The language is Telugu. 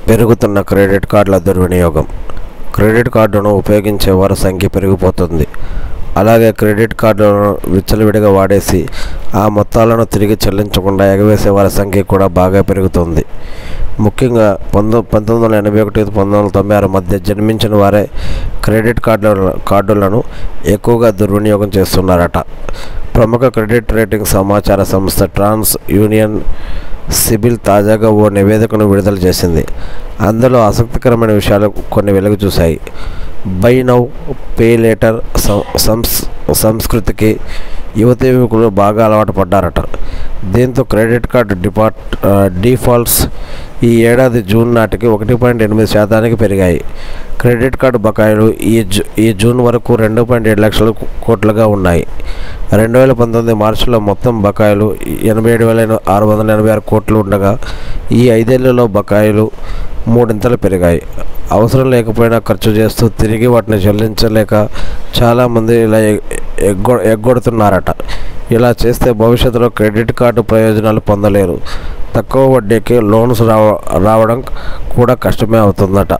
పెరుగుతున్న క్రెడిట్ కార్డుల దుర్వినియోగం. క్రెడిట్ కార్డును ఉపయోగించే వారి సంఖ్య పెరిగిపోతుంది. అలాగే క్రెడిట్ కార్డులను విచ్చలవిడిగా వాడేసి ఆ మొత్తాలను తిరిగి చెల్లించకుండా ఎగవేసే వారి సంఖ్య కూడా బాగా పెరుగుతుంది. ముఖ్యంగా 1981-1996 మధ్య జన్మించిన వారే క్రెడిట్ కార్డులను ఎక్కువగా దుర్వినియోగం చేస్తున్నారట. ప్రముఖ క్రెడిట్ రేటింగ్ సమాచార సంస్థ ట్రాన్స్ యూనియన్ సిబిల్ తాజాగా ఓ నివేదికను విడుదల చేసింది. అందులో ఆసక్తికరమైన విషయాలు కొన్ని వెలుగు చూశాయి. బై నౌ పే లేటర్ సంస్కృతికి యువకులు బాగా అలవాటు పడ్డారట. దీంతో క్రెడిట్ కార్డు డిఫాల్ట్స్ ఈ ఏడాది జూన్ నాటికి 1.8% పెరిగాయి. క్రెడిట్ కార్డు బకాయిలు ఈ జూన్ వరకు 2.7 లక్షల కోట్లుగా ఉన్నాయి. 2019 మార్చిలో మొత్తం బకాయిలు 87,686 కోట్లు ఉండగా ఈ 5 ఏళ్లలో బకాయిలు మూడింతలు పెరిగాయి. అవసరం లేకపోయినా ఖర్చు చేస్తూ తిరిగి వాటిని చెల్లించలేక చాలామంది ఇలా ఎగ్గొడుతున్నారట. ఇలా చేస్తే భవిష్యత్తులో క్రెడిట్ కార్డు ప్రయోజనాలు పొందలేరు. తక్కువ వడ్డీకి లోన్స్ రావడం కూడా కష్టమే అవుతుందట.